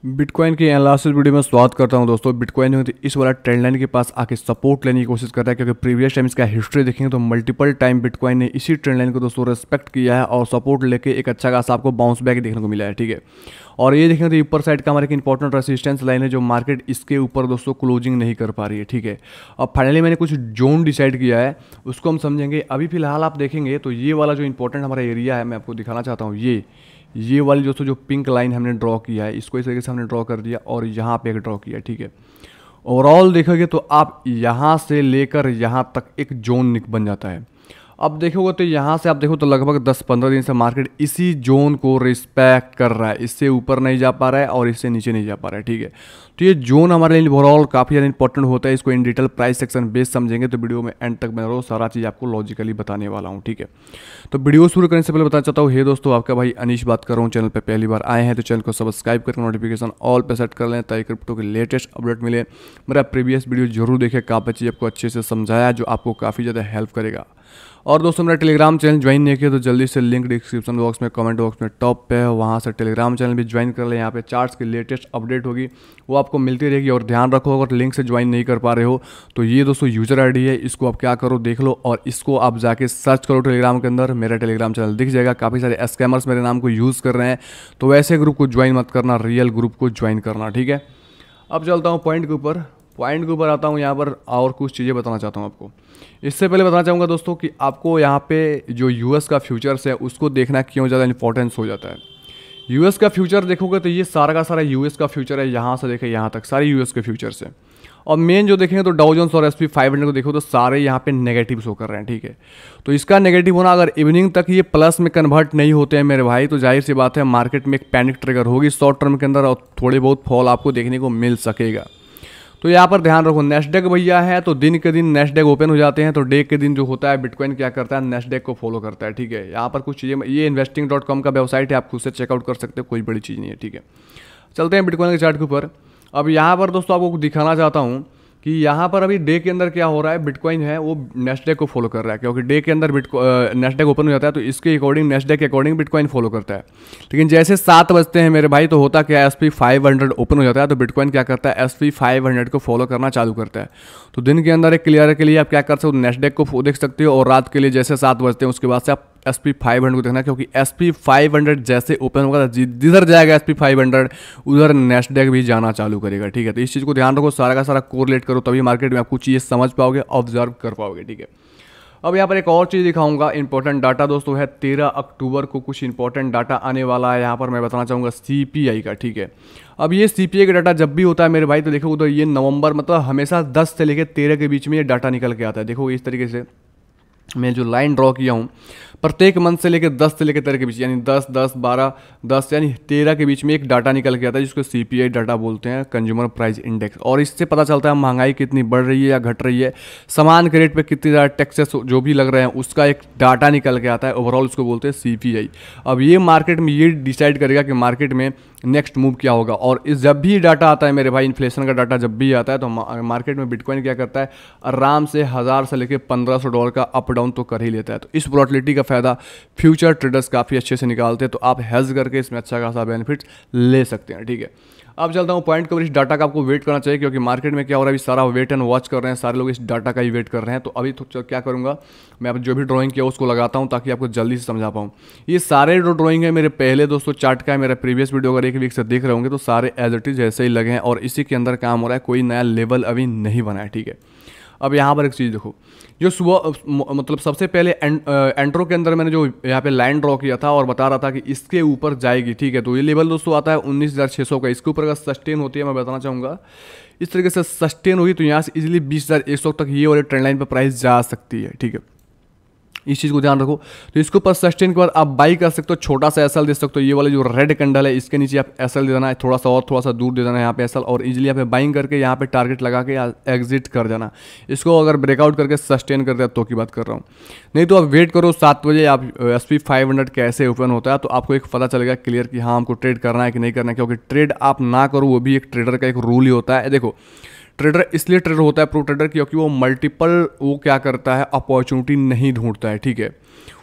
Bitcoin की analysis video में स्वागत करता हूं दोस्तों। बिटकॉइन इस वाला ट्रेंड लाइन के पास आके सपोर्ट लेने की कोशिश करता है, क्योंकि प्रीवियस टाइम इसका हिस्ट्री देखेंगे तो मल्टीपल टाइम बिटकॉइन ने इसी ट्रेंड लाइन को दोस्तों रिस्पेक्ट किया है और सपोर्ट लेके एक अच्छा खासा आपको बाउंस बैक देखने को मिला है। ठीक है, और ये देखेंगे तो ऊपर साइड का हमारा एक इंपॉर्टेंट रेसिस्टेंस लाइन है जो मार्केट इसके ऊपर दोस्तों क्लोजिंग नहीं कर पा रही है। ठीक है, अब फाइनली मैंने कुछ जोन डिसाइड किया है, उसको हम समझेंगे। अभी फिलहाल आप देखेंगे तो ये वाला जो इंपॉर्टेंट हमारा एरिया है, मैं आपको दिखाना चाहता हूँ। ये वाली दोस्तों जो पिंक लाइन हमने ड्रॉ किया है, इसको इस तरीके से हमने ड्रॉ कर दिया और यहाँ पे एक ड्रॉ किया। ठीक है, ओवरऑल देखोगे तो आप यहाँ से लेकर यहाँ तक एक जोन बन जाता है। अब देखोगे तो यहाँ से आप देखो तो लगभग 10-15 दिन से मार्केट इसी जोन को रिस्पेक्ट कर रहा है, इससे ऊपर नहीं जा पा रहा है और इससे नीचे नहीं जा पा रहा है। ठीक है, तो ये जोन हमारे लिए ओवरऑल काफ़ी ज़्यादा इंपॉर्टेंट होता है। इसको in detail price section base समझेंगे तो वीडियो में एंड तक बने रहो, सारा चीज़ आपको लॉजिकली बताने वाला हूँ। ठीक है, तो वीडियो शुरू करने से पहले बताना चाहता हूँ, हे दोस्तों आपका भाई अनीश बात कर रहा हूँ। चैनल पर पहली बार आए हैं तो चैनल को सब्सक्राइब करके नोटिफिकेशन ऑल पे सेट कर लें ताकि क्रिप्टो के लेटेस्ट अपडेट मिले। मेरा प्रीवियस वीडियो जरूर देखें, काफ़ी चीज़ आपको अच्छे से समझाया जो आपको काफ़ी ज़्यादा हेल्प करेगा। और दोस्तों मेरा टेलीग्राम चैनल ज्वाइन नहीं किया तो जल्दी से लिंक डिस्क्रिप्शन बॉक्स में कमेंट बॉक्स में टॉप पे है, वहाँ से टेलीग्राम चैनल भी ज्वाइन कर लें। यहाँ पे चार्ट्स की लेटेस्ट अपडेट होगी वो आपको मिलती रहेगी। और ध्यान रखो, अगर लिंक से ज्वाइन नहीं कर पा रहे हो तो ये दोस्तों यूजर आईडी है, इसको आप क्या करो देख लो और इसको आप जाके सर्च करो टेलीग्राम के अंदर, मेरा टेलीग्राम चैनल दिख जाएगा। काफ़ी सारे स्कैमर्स मेरे नाम को यूज़ कर रहे हैं, तो वैसे ग्रुप को ज्वाइन मत करना, रियल ग्रुप को ज्वाइन करना। ठीक है, अब चलता हूँ पॉइंट के ऊपर आता हूँ। यहाँ पर और कुछ चीज़ें बताना चाहता हूँ आपको। इससे पहले बताना चाहूँगा दोस्तों कि आपको यहाँ पे जो यूएस का फ्यूचर्स है उसको देखना क्यों ज़्यादा इंपॉर्टेंस हो जाता है। यूएस का फ्यूचर देखोगे तो ये सारा का सारा यूएस का फ्यूचर है, यहाँ से देखें यहाँ तक सारे यूएस के फ्यूचर्स है। और मेन जो देखेंगे तो डाउ जोन्स और SP 500 को देखो तो सारे यहाँ पे नेगेटिव शो कर रहे हैं। ठीक है, तो इसका नेगेटिव होना अगर इवनिंग तक ये प्लस में कन्वर्ट नहीं होते हैं मेरे भाई, तो जाहिर सी बात है मार्केट में एक पैनिक ट्रिगर होगी शॉर्ट टर्म के अंदर और थोड़ी बहुत फॉल आपको देखने को मिल सकेगा। तो यहाँ पर ध्यान रखो, नेस्डेक भैया है तो दिन के दिन नेस्डेक ओपन हो जाते हैं, तो डे के दिन जो होता है बिटकॉइन क्या करता है, नेस्डेक को फॉलो करता है। ठीक है, यहाँ पर कुछ चीज़ें, ये investing.com का वेबसाइट है, आप खुद से चेकआउट कर सकते हो, कोई बड़ी चीज़ नहीं है। ठीक है, चलते हैं बिटकॉइन के चार्ट के ऊपर। अब यहाँ पर दोस्तों आपको दिखाना चाहता हूँ कि यहाँ पर अभी डे के अंदर क्या हो रहा है, बिटकॉइन है वो नेस्डेक को फॉलो कर रहा है, क्योंकि डे के अंदर नेस्डेक ओपन हो जाता है तो इसके अकॉर्डिंग नेस्डेक के अकॉर्डिंग बिटकॉइन फॉलो करता है। लेकिन जैसे 7 बजते हैं मेरे भाई तो होता क्या है, SP 500 ओपन हो जाता है तो बिटकॉइन क्या करता है, SP 500 को फॉलो करना चालू करता है। तो दिन के अंदर एक क्लियर के लिए आप क्या कर सकते हो, नेस्डेक को देख सकते हो, और रात के लिए जैसे 7 बजते हैं उसके बाद से आप SP 500 को देखना, क्योंकि SP 500 जैसे ओपन होगा जिधर जाएगा SP 500 उधर नेस्डेक भी जाना चालू करेगा। ठीक है, तो इस चीज़ को ध्यान रखो, सारा का सारा कोरिलेट करो, तभी मार्केट में आप कुछ चीज़ें समझ पाओगे, ऑब्जर्व कर पाओगे। ठीक है, अब यहाँ पर एक और चीज़ दिखाऊंगा, इंपॉर्टेंट डाटा दोस्तों है 13 अक्टूबर को कुछ इंपॉर्टेंट डाटा आने वाला है। यहाँ पर मैं बताना चाहूँगा CPI का। ठीक है, अब ये CPI का डाटा जब भी होता है मेरे भाई तो देखो तो ये नवंबर मतलब हमेशा 10 से लेकर 13 के बीच में ये डाटा निकल के आता है। देखो इस तरीके से मैं जो लाइन ड्रॉ किया हूँ, प्रत्येक मंथ से लेकर 10 से लेकर 13 के बीच, यानी 10, 10, 12, 10 यानी 13 के बीच में एक डाटा निकल के आता है जिसको CPI डाटा बोलते हैं, कंज्यूमर प्राइस इंडेक्स। और इससे पता चलता है महंगाई कितनी बढ़ रही है या घट रही है, सामान के रेट पे कितनी ज़्यादा टैक्सेस जो भी लग रहे हैं उसका एक डाटा निकल के आता है, ओवरऑल उसको बोलते हैं CPI। अब ये मार्केट में ये डिसाइड करेगा कि मार्केट में नेक्स्ट मूव क्या होगा। और इस जब भी डाटा आता है मेरे भाई, इन्फ्लेशन का डाटा जब भी आता है तो मार्केट में बिटकॉइन क्या करता है, आराम से 1000 से लेकर $1500 का अप डाउन तो कर ही लेता है। तो इस वोलेटिलिटी का फायदा फ्यूचर ट्रेडर्स काफ़ी अच्छे से निकालते हैं, तो आप हेज करके इसमें अच्छा खासा बेनिफिट ले सकते हैं। ठीक है, अब चलता हूँ पॉइंट कवर। इस डाटा का आपको वेट करना चाहिए, क्योंकि मार्केट में क्या हो रहा है अभी सारा वेट एंड वॉच कर रहे हैं, सारे लोग इस डाटा का ही वेट कर रहे हैं। तो अभी तो क्या करूँगा, मैं अब जो भी ड्राइंग किया उसको लगाता हूँ ताकि आपको जल्दी से समझा पाऊँ। ये सारे जो ड्राइंग है मेरे पहले दोस्तों चार्ट का है, मेरा प्रीवियस वीडियो अगर 1 वीक से देख रहे होंगे तो सारे एज इट इज ऐसे ही लगे हैं और इसी के अंदर काम हो रहा है, कोई नया लेवल अभी नहीं बना है। ठीक है, अब यहाँ पर एक चीज़ देखो, जो सुबह मतलब सबसे पहले एंट्रो के अंदर मैंने जो यहाँ पे लाइन ड्रॉ किया था और बता रहा था कि इसके ऊपर जाएगी। ठीक है, तो ये लेवल दोस्तों आता है 19,600 का, इसके ऊपर अगर सस्टेन होती है, मैं बताना चाहूँगा इस तरीके से सस्टेन होगी तो यहाँ से इजीली 20,100 तक ये वाले ट्रेंड लाइन पर प्राइस जा सकती है। ठीक है, इस चीज़ को ध्यान रखो। तो इसके ऊपर सस्टेन के बाद आप बाई कर सकते हो, छोटा सा SL दे सकते हो, ये वाले जो रेड कैंडल है इसके नीचे आप SL दे देना है, थोड़ा सा दूर दे देना है यहाँ पे SL, और इजीली यहाँ पे बाइंग करके यहाँ पे टारगेट लगा के एग्जिट कर देना। इसको अगर ब्रेकआउट करके सस्टेन कर दिया तो की बात कर रहा हूँ, नहीं तो आप वेट करो 7 बजे आप SP 500 कैसे ओपन होता है तो आपको एक पता चलेगा क्लियर कि हाँ हमको ट्रेड करना है कि नहीं करना है। क्योंकि ट्रेड आप ना करो वो भी एक ट्रेडर का एक रूल ही होता है। देखो ट्रेडर इसलिए ट्रेडर होता है प्रो ट्रेडर, क्योंकि वो मल्टीपल वो क्या करता है अपॉर्चुनिटी नहीं ढूंढता है। ठीक है,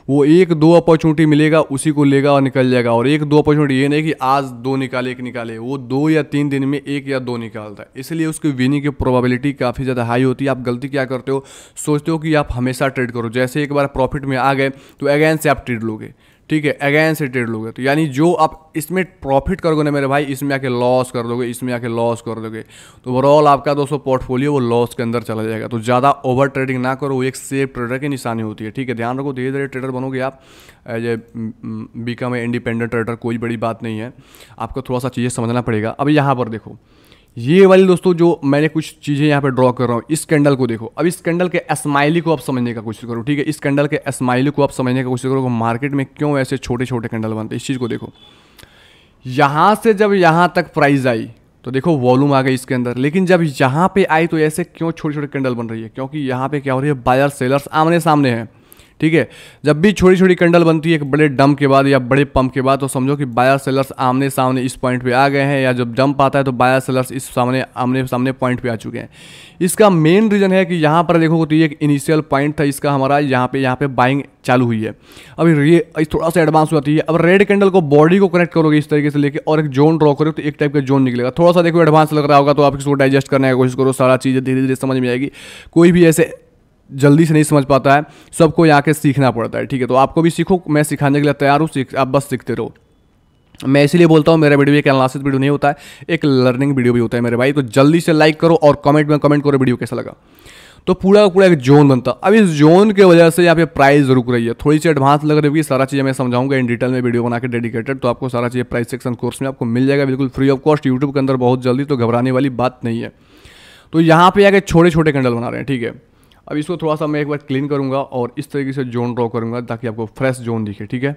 वो एक दो अपॉर्चुनिटी मिलेगा उसी को लेगा और निकल जाएगा। और एक दो अपॉर्चुनिटी ये नहीं कि आज दो निकाले एक निकाले, वो 2 या 3 दिन में 1 या 2 निकालता है, इसलिए उसकी विनिंग की प्रोबेबिलिटी काफ़ी ज़्यादा हाई होती है। आप गलती क्या करते हो, सोचते हो कि आप हमेशा ट्रेड करो, जैसे एक बार प्रॉफिट में आ गए तो अगेन से आप ट्रेड लोगे, ठीक है, अगेन से ट्रेड लोगे, तो यानी जो आप इसमें प्रॉफिट करोगे ना मेरे भाई, इसमें आके लॉस कर दोगे, इसमें आके लॉस कर दोगे, तो ओवरऑल आपका दोस्तों पोर्टफोलियो वो लॉस के अंदर चला जाएगा। तो ज़्यादा ओवर ट्रेडिंग ना करो, वो एक सेफ ट्रेडर की निशानी होती है, ठीक है, ध्यान रखो। धीरे धीरे ट्रेडर बनोगे आप, as a become a independent trader, कोई बड़ी बात नहीं है, आपको थोड़ा सा चीज़ें समझना पड़ेगा। अब यहाँ पर देखो, ये वाली दोस्तों जो मैंने कुछ चीज़ें यहाँ पे ड्रॉ कर रहा हूँ, इस कैंडल को देखो। अब इस कैंडल के स्माइली को आप समझने का कोशिश करो, ठीक है, इस कैंडल के स्माइली को आप समझने का कोशिश करो, मार्केट में क्यों ऐसे छोटे छोटे कैंडल बनते हैं, इस चीज़ को देखो। यहाँ से जब यहाँ तक प्राइस आई तो देखो वॉल्यूम आ गई इसके अंदर, लेकिन जब यहाँ पे आई तो ऐसे क्यों छोटे छोटे कैंडल बन रही है, क्योंकि यहाँ पे क्या हो रही है, बायर सेलर्स आमने सामने हैं, ठीक है। जब भी छोटी छोटी कैंडल बनती है एक बड़े डंप के बाद या बड़े पंप के बाद, तो समझो कि बायर सेलर्स आमने सामने इस पॉइंट पे आ गए हैं, या जब डंप आता है तो बायर सेलर्स इस सामने आमने सामने पॉइंट पे आ चुके हैं। इसका मेन रीज़न है कि यहाँ पर देखो तो ये एक इनिशियल पॉइंट था इसका हमारा, यहाँ पे बाइंग चालू हुई है। अभी ये थोड़ा सा एडवांस हो जाती है। अब रेड कैंडल को बॉडी को कनेक्ट करोगे इस तरीके से लेके और एक जोन ड्रॉ करोगे तो एक टाइप का जोन निकलेगा। थोड़ा सा देखो एडवांस लग रहा होगा तो आप इसको डाइजेस्ट करने की कोशिश करो, सारा चीज़ें धीरे धीरे समझ में आएगी। कोई भी ऐसे जल्दी से नहीं समझ पाता है, सबको यहाँ के सीखना पड़ता है, ठीक है। तो आपको भी सीखो, मैं सिखाने के लिए तैयार हूँ, आप बस सीखते रहो। मैं इसीलिए बोलता हूँ मेरा वीडियो एक एनालिसिस वीडियो नहीं होता है, एक लर्निंग वीडियो भी होता है मेरे भाई। तो जल्दी से लाइक करो और कमेंट में कमेंट करो वीडियो कैसा लगा। तो पूरा का पूरा एक जोन बनता। अब इस जोन की वजह से यहाँ पे प्राइस रुक रही है, थोड़ी सी एडवांस लग रही होगी, सारा चीज़ें मैं समझाऊंगा इन डिटेल में वीडियो बना के डेडिकेटेड, तो आपको सारा चीज़ें प्राइस सेक्शन कोर्स में आपको मिल जाएगा बिल्कुल फ्री ऑफ कॉस्ट यूट्यूब के अंदर बहुत जल्दी, तो घबराने वाली बात नहीं है। तो यहाँ पे आके छोटे छोटे कैंडल बना रहे हैं, ठीक है। अब इसको थोड़ा सा मैं एक बार क्लीन करूँगा और इस तरीके से जोन ड्रॉ करूँगा ताकि आपको फ्रेश जोन दिखे, ठीक है।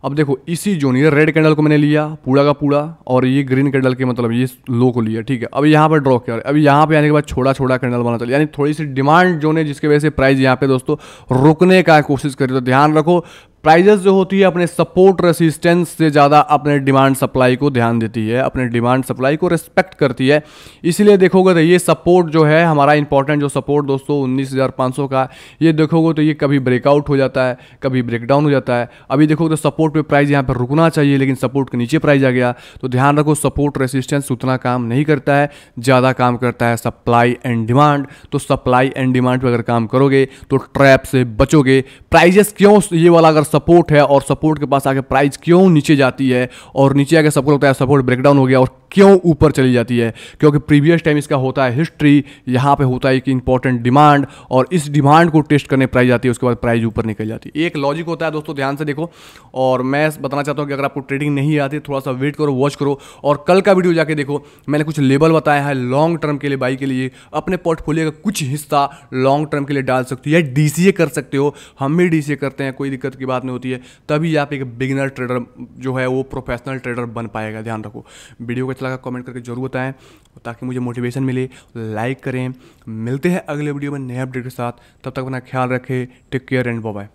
अब देखो इसी जोन, ये रेड कैंडल को मैंने लिया पूरा का पूरा, और ये ग्रीन कैंडल के मतलब ये लो को लिया, ठीक है। अब यहाँ पर ड्रॉ किया, अभी यहाँ पे आने के बाद छोटा छोटा कैंडल बना चलिए, यानी थोड़ी सी डिमांड जोन है जिसकी वजह से प्राइस यहाँ पे दोस्तों रुकने का कोशिश करिए। तो ध्यान रखो प्राइजेस जो होती है अपने सपोर्ट रेसिस्टेंस से ज़्यादा अपने डिमांड सप्लाई को ध्यान देती है, अपने डिमांड सप्लाई को रिस्पेक्ट करती है। इसीलिए देखोगे तो ये सपोर्ट जो है हमारा इंपॉर्टेंट जो सपोर्ट दोस्तों 19,500 का, ये देखोगे तो ये कभी ब्रेकआउट हो जाता है, कभी ब्रेकडाउन हो जाता है। अभी देखोगे तो सपोर्ट पे प्राइस यहाँ पर रुकना चाहिए, लेकिन सपोर्ट के नीचे प्राइस आ गया। तो ध्यान रखो सपोर्ट रेसिस्टेंस उतना काम नहीं करता है, ज़्यादा काम करता है सप्लाई एंड डिमांड। तो सप्लाई एंड डिमांड पर अगर काम करोगे तो ट्रैप से बचोगे। प्राइजेस क्यों ये वाला अगर सपोर्ट है और सपोर्ट के पास आके प्राइस क्यों नीचे जाती है और नीचे आके सपोर्ट होता है, सपोर्ट ब्रेकडाउन हो गया और क्यों ऊपर चली जाती है, क्योंकि प्रीवियस टाइम इसका होता है हिस्ट्री, यहाँ पे होता है कि इंपॉर्टेंट डिमांड, और इस डिमांड को टेस्ट करने प्राइस आती है, उसके बाद प्राइस ऊपर निकल जाती है। एक लॉजिक होता है दोस्तों, ध्यान से देखो। और मैं बताना चाहता हूँ कि अगर आपको ट्रेडिंग नहीं आती थोड़ा सा वेट करो, वॉच करो, और कल का वीडियो जाके देखो, मैंने कुछ लेवल बताया है लॉन्ग टर्म के लिए, बाई के लिए अपने पोर्टफोलियो का कुछ हिस्सा लॉन्ग टर्म के लिए डाल सकते हो या डीसीए कर सकते हो। हम भी डीसीए करते हैं, कोई दिक्कत की बात नहीं होती है, तभी आप एक बिगिनर ट्रेडर जो है वो प्रोफेशनल ट्रेडर बन पाएगा। ध्यान रखो। वीडियो को अच्छा लगा कमेंट करके जरूर बताएं ताकि मुझे मोटिवेशन मिले। लाइक करें। मिलते हैं अगले वीडियो में नए अपडेट के साथ, तब तक अपना ख्याल रखें। Take care and bye bye.